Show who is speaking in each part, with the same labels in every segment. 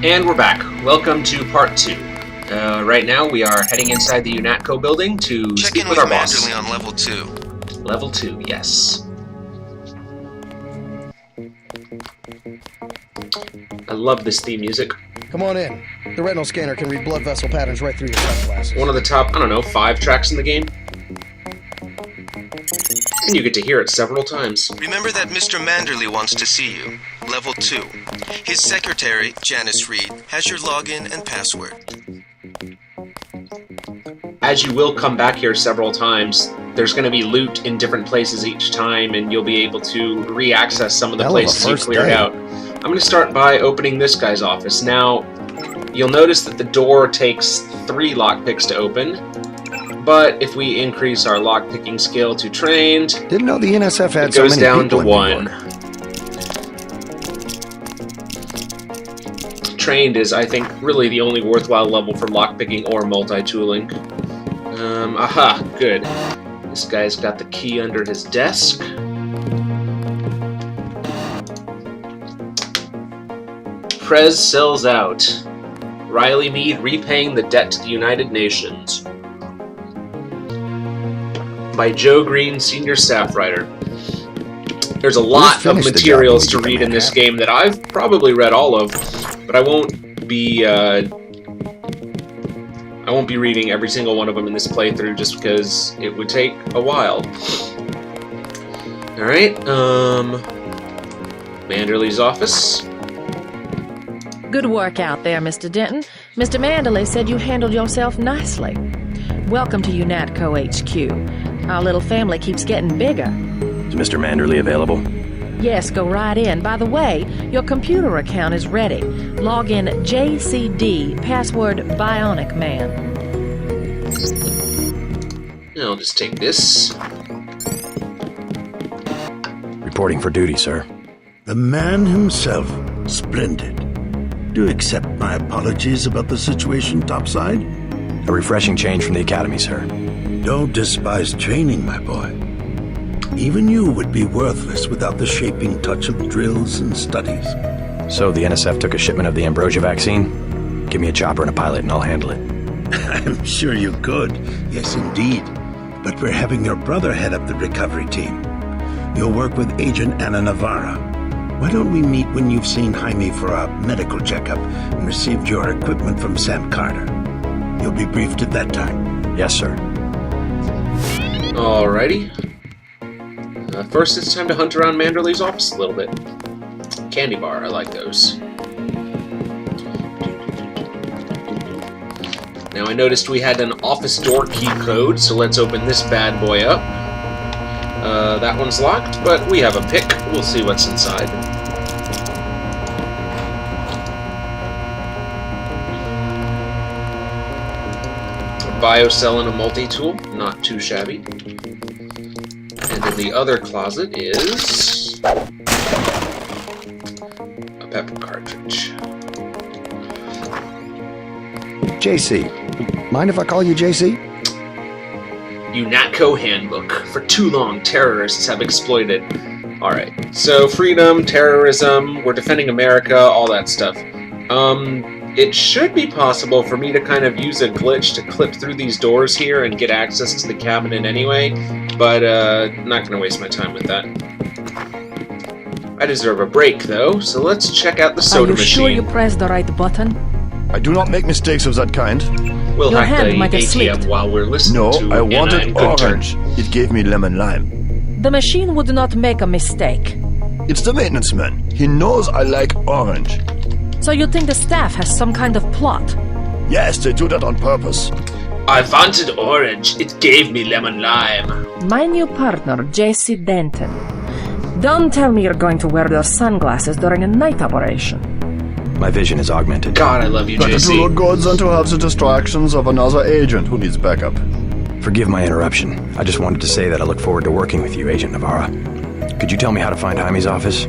Speaker 1: And we're back. Welcome to part 2. Right now we are heading inside the UNATCO building to speak with our boss.
Speaker 2: Check in with Manderley on level 2.
Speaker 1: Level 2, yes. I love this theme music.
Speaker 3: Come on in. The retinal scanner can read blood vessel patterns right through your sunglasses.
Speaker 1: One of the top, 5 tracks in the game. And you get to hear it several times.
Speaker 2: Remember that Mr. Manderley wants to see you. Level 2. His secretary, Janice Reed, has your login and password.
Speaker 1: As you will come back here several times, there's going to be loot in different places each time, and you'll be able to re-access some of the places you cleared out. I'm going to start by opening this guy's office. Now, you'll notice that the door takes 3 lockpicks to open, but if we increase our lockpicking skill to trained,
Speaker 3: didn't know the NSF had
Speaker 1: it goes
Speaker 3: so many
Speaker 1: down to 1. Trained is, I think, really the only worthwhile level for lockpicking or multi-tooling. Aha, good. This guy's got the key under his desk. Prez sells out. Riley Meade repaying the debt to the United Nations. By Joe Green, senior staff writer. There's a lot of materials to read in this game that I've probably read all of, but I won't be reading every single one of them in this playthrough just because it would take a while. Alright, Manderley's office.
Speaker 4: Good work out there, Mr. Denton. Mr. Manderley said you handled yourself nicely. Welcome to UNATCO HQ. Our little family keeps getting bigger.
Speaker 5: Is Mr. Manderley available?
Speaker 4: Yes, go right in. By the way, your computer account is ready. Log in JCD, password Bionic Man.
Speaker 1: I'll just take this.
Speaker 5: Reporting for duty, sir.
Speaker 6: The man himself. Splendid. Do you accept my apologies about the situation topside?
Speaker 5: A refreshing change from the academy, sir.
Speaker 6: Don't despise training, my boy. Even you would be worthless without the shaping touch of drills and studies.
Speaker 5: So the NSF took a shipment of the ambrosia vaccine? Give me a chopper and a pilot and I'll handle it.
Speaker 6: I'm sure you could. Yes, indeed. But we're having your brother head up the recovery team. You'll work with Agent Anna Navarra. Why don't we meet when you've seen Jaime for a medical checkup and received your equipment from Sam Carter? You'll be briefed at that time.
Speaker 5: Yes, sir.
Speaker 1: Alrighty. First, it's time to hunt around Manderley's office a little bit. Candy bar, I like those. Now, I noticed we had an office door key code, so let's open this bad boy up. That one's locked, but we have a pick. We'll see what's inside. A biocell and a multi-tool, not too shabby. And in the other closet is a pepper cartridge.
Speaker 3: JC. Mind if I call you JC?
Speaker 1: UNATCO Handbook. For too long, terrorists have exploited. Alright, so freedom, terrorism, we're defending America, all that stuff. It should be possible for me to kind of use a glitch to clip through these doors here and get access to the cabinet anyway, but I'm not going to waste my time with that. I deserve a break, though, so let's check out the soda machine.
Speaker 4: Are you sure you pressed the right button?
Speaker 7: I do not make mistakes of that kind.
Speaker 1: We'll
Speaker 4: Your
Speaker 1: hack
Speaker 4: hand
Speaker 1: the
Speaker 4: might have
Speaker 1: ATM
Speaker 4: slipped.
Speaker 1: while we're listening to
Speaker 7: No, I wanted
Speaker 1: Good
Speaker 7: orange.
Speaker 1: Turn.
Speaker 7: It gave me lemon lime.
Speaker 4: The machine would not make a mistake.
Speaker 7: It's the maintenance man. He knows I like orange.
Speaker 4: So you think the staff has some kind of plot?
Speaker 7: Yes, they do that on purpose.
Speaker 1: I wanted orange. It gave me lemon lime.
Speaker 4: My new partner, JC Denton. Don't tell me you're going to wear those sunglasses during a night operation.
Speaker 5: My vision is augmented.
Speaker 1: God, I love you,
Speaker 7: Better to
Speaker 1: JC.
Speaker 7: look good than to have the distractions of another agent who needs backup.
Speaker 5: Forgive my interruption. I just wanted to say that I look forward to working with you, Agent Navarra. Could you tell me how to find Jaime's office?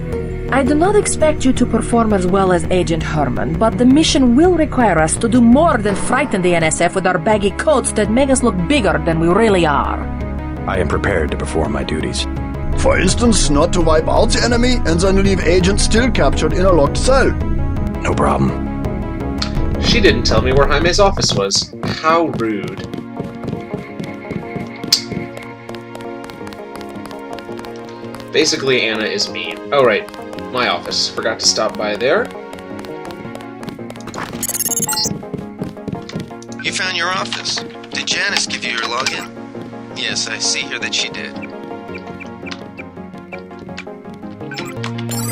Speaker 4: I do not expect you to perform as well as Agent Herman, but the mission will require us to do more than frighten the NSF with our baggy coats that make us look bigger than we really are.
Speaker 5: I am prepared to perform my duties.
Speaker 7: For instance, not to wipe out the enemy and then leave agents still captured in a locked cell.
Speaker 5: No problem.
Speaker 1: She didn't tell me where Jaime's office was. How rude. Basically, Anna is mean. Oh, right. My office. Forgot to stop by there.
Speaker 2: You found your office. Did Janice give you your login? Yes, I see here that she did.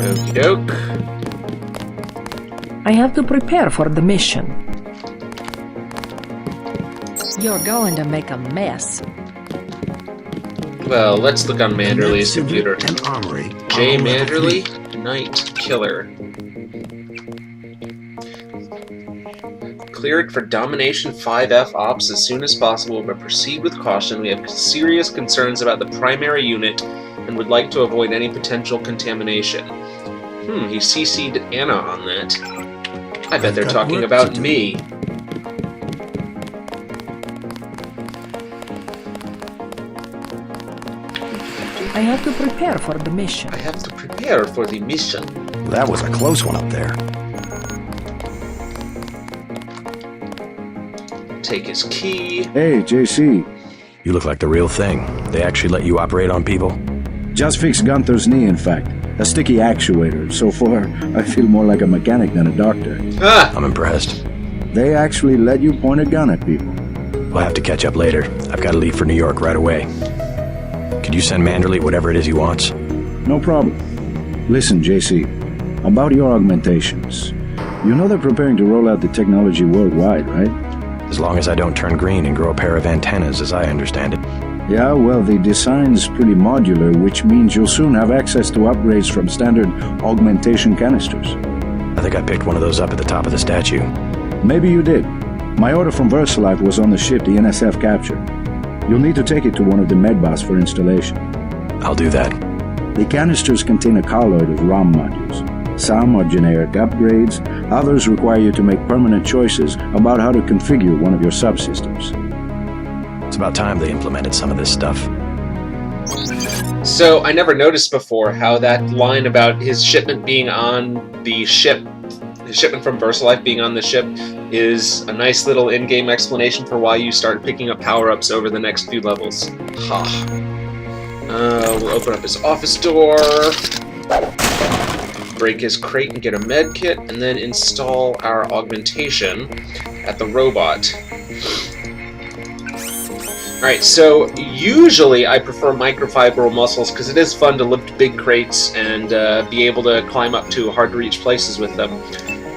Speaker 1: Okie doke.
Speaker 4: I have to prepare for the mission. You're going to make a mess.
Speaker 1: Well, let's look on Manderley's computer.
Speaker 6: And armory.
Speaker 1: J. Manderley, Night Killer. Clear it for Domination 5F Ops as soon as possible, but proceed with caution. We have serious concerns about the primary unit and would like to avoid any potential contamination. He CC'd Anna on that. I bet they're talking about me.
Speaker 4: I have to prepare for the mission.
Speaker 1: I have to prepare for the mission.
Speaker 5: That was a close one up there.
Speaker 1: Take his key.
Speaker 8: Hey, JC.
Speaker 5: You look like the real thing. They actually let you operate on people?
Speaker 8: Just fixed Gunther's knee, in fact. A sticky actuator. So far, I feel more like a mechanic than a doctor.
Speaker 1: Ah!
Speaker 5: I'm impressed.
Speaker 8: They actually let you point a gun at people.
Speaker 5: We'll have to catch up later. I've got to leave for New York right away. Could you send Manderley whatever it is he wants?
Speaker 8: No problem. Listen, JC. About your augmentations. You know they're preparing to roll out the technology worldwide, right?
Speaker 5: As long as I don't turn green and grow a pair of antennas, as I understand it.
Speaker 8: Yeah, well, the design's pretty modular, which means you'll soon have access to upgrades from standard augmentation canisters.
Speaker 5: I think I picked one of those up at the top of the statue.
Speaker 8: Maybe you did. My order from VersaLife was on the ship the NSF captured. You'll need to take it to one of the medbas for installation.
Speaker 5: I'll do that.
Speaker 8: The canisters contain a colloid of ROM modules. Some are generic upgrades, others require you to make permanent choices about how to configure one of your subsystems.
Speaker 5: It's about time they implemented some of this stuff.
Speaker 1: So, I never noticed before how that line about his shipment being on the ship, his shipment from VersaLife being on the ship, is a nice little in-game explanation for why you start picking up power-ups over the next few levels. Ha. We'll open up his office door, break his crate and get a med kit, and then install our augmentation at the robot. Alright, so usually I prefer microfibril muscles because it is fun to lift big crates and be able to climb up to hard-to-reach places with them.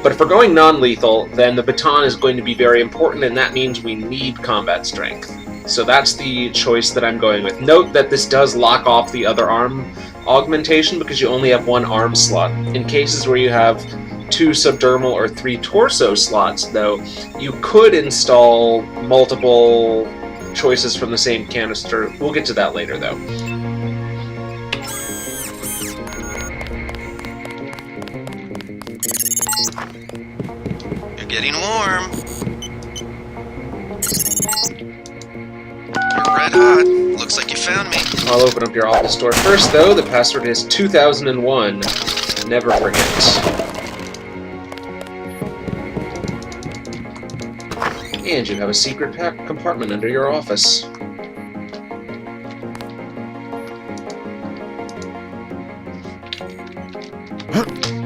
Speaker 1: But if we're going non-lethal, then the baton is going to be very important, and that means we need combat strength. So that's the choice that I'm going with. Note that this does lock off the other arm augmentation because you only have one arm slot. In cases where you have 2 subdermal or 3 torso slots, though, you could install multiple choices from the same canister. We'll get to that later, though.
Speaker 2: You're getting warm. You're red hot. Looks like you found me.
Speaker 1: I'll open up your office door first, though. The password is 2001. Never forget. And you have a secret compartment under your office.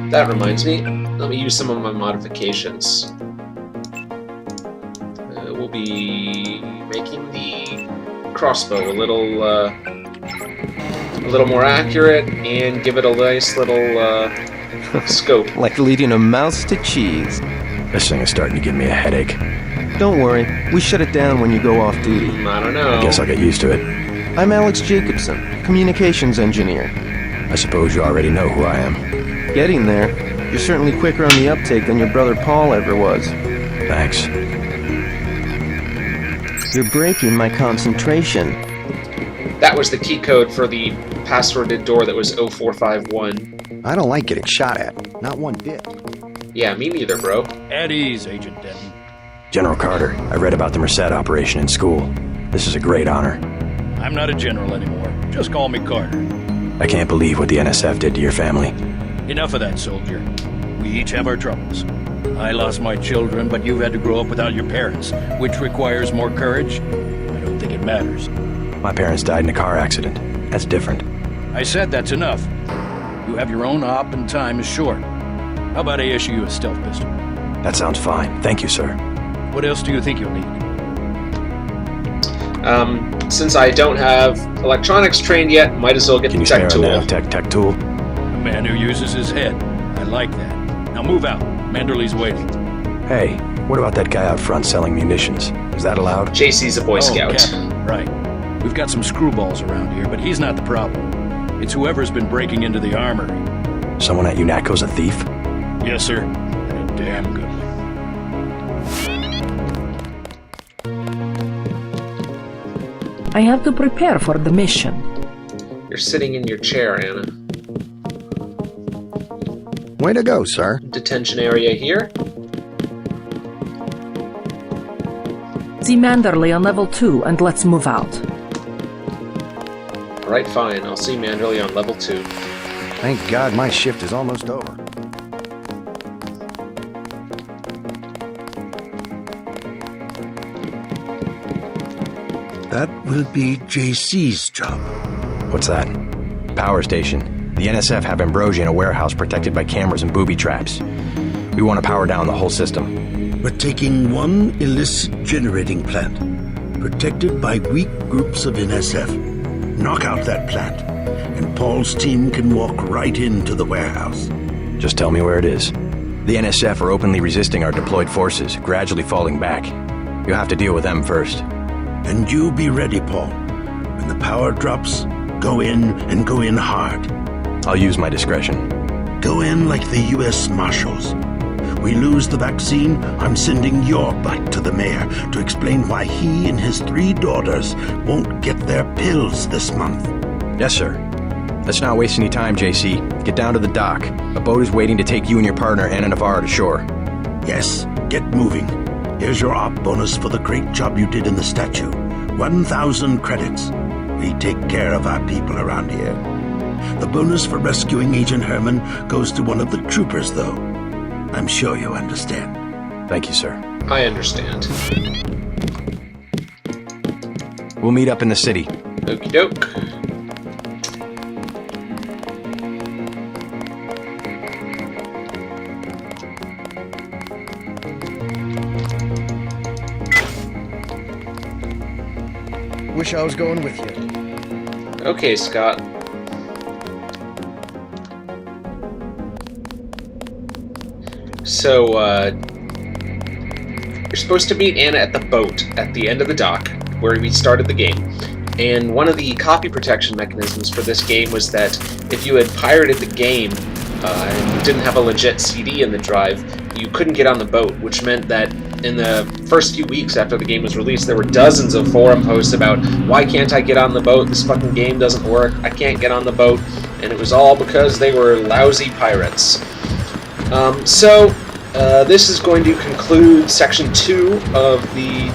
Speaker 1: That reminds me, let me use some of my modifications. We'll be making the crossbow a little more accurate and give it a nice little scope.
Speaker 9: Like leading a mouse to cheese.
Speaker 5: This thing is starting to give me a headache.
Speaker 9: Don't worry, we shut it down when you go off duty.
Speaker 1: I don't know.
Speaker 5: I guess I'll get used to it.
Speaker 9: I'm Alex Jacobson, communications engineer.
Speaker 5: I suppose you already know who I am.
Speaker 9: Getting there. You're certainly quicker on the uptake than your brother Paul ever was.
Speaker 5: Thanks.
Speaker 9: You're breaking my concentration.
Speaker 1: That was the key code for the passworded door that was 0451.
Speaker 5: I don't like getting shot at. Not one bit.
Speaker 1: Yeah, me neither, bro.
Speaker 10: At ease, Agent Denton.
Speaker 5: General Carter, I read about the Merced operation in school. This is a great honor.
Speaker 10: I'm not a general anymore. Just call me Carter.
Speaker 5: I can't believe what the NSF did to your family.
Speaker 10: Enough of that, soldier. We each have our troubles. I lost my children, but you've had to grow up without your parents, which requires more courage. I don't think it matters.
Speaker 5: My parents died in a car accident. That's different.
Speaker 10: I said that's enough. You have your own op and time is short. How about I issue you a stealth pistol?
Speaker 5: That sounds fine. Thank you, sir.
Speaker 10: What else do you think you'll need?
Speaker 1: Since I don't have electronics trained yet, might as well get
Speaker 5: Can
Speaker 1: the
Speaker 5: you
Speaker 1: tech
Speaker 5: spare
Speaker 1: tool.
Speaker 5: a tech tool?
Speaker 10: A man who uses his head. I like that. Now move out. Manderley's waiting.
Speaker 5: Hey, what about that guy out front selling munitions? Is that allowed?
Speaker 1: JC's a Boy Scout.
Speaker 10: Captain. Right. We've got some screwballs around here, but he's not the problem. It's whoever's been breaking into the armory.
Speaker 5: Someone at UNATCO's a thief?
Speaker 10: Yes, sir. And a damn good one.
Speaker 4: I have to prepare for the mission.
Speaker 1: You're sitting in your chair, Anna.
Speaker 7: Way to go, sir.
Speaker 1: Detention area here.
Speaker 4: See Manderley on level 2 and let's move out.
Speaker 1: Alright, fine. I'll see Manderley on level 2.
Speaker 7: Thank God my shift is almost over.
Speaker 6: That will be JC's job.
Speaker 5: What's that? Power station. The NSF have Ambrosia in a warehouse protected by cameras and booby traps. We want to power down the whole system.
Speaker 6: We're taking one illicit generating plant, protected by weak groups of NSF. Knock out that plant, and Paul's team can walk right into the warehouse.
Speaker 5: Just tell me where it is. The NSF are openly resisting our deployed forces, gradually falling back. You'll have to deal with them first.
Speaker 6: And you be ready, Paul. When the power drops, go in and go in hard.
Speaker 5: I'll use my discretion.
Speaker 6: Go in like the U.S. Marshals. We lose the vaccine, I'm sending your butt to the mayor to explain why he and his 3 daughters won't get their pills this month.
Speaker 5: Yes, sir. Let's not waste any time, JC. Get down to the dock. A boat is waiting to take you and your partner, Anna Navarro, to shore.
Speaker 6: Yes, get moving. Here's your op bonus for the great job you did in the statue. 1,000 credits. We take care of our people around here. The bonus for rescuing Agent Herman goes to one of the troopers, though. I'm sure you understand.
Speaker 5: Thank you, sir.
Speaker 1: I understand.
Speaker 5: We'll meet up in the city.
Speaker 1: Okie doke.
Speaker 3: Wish I was going with you.
Speaker 1: Okay, Scott. So, you're supposed to meet Anna at the boat at the end of the dock, where we started the game. And one of the copy protection mechanisms for this game was that if you had pirated the game and you didn't have a legit CD in the drive, you couldn't get on the boat, which meant that in the first few weeks after the game was released, there were dozens of forum posts about, why can't I get on the boat? This fucking game doesn't work. I can't get on the boat. And it was all because they were lousy pirates. This is going to conclude Section 2 of the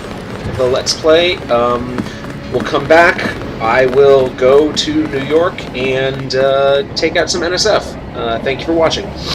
Speaker 1: Let's Play. We'll come back. I will go to New York and take out some NSF. Thank you for watching.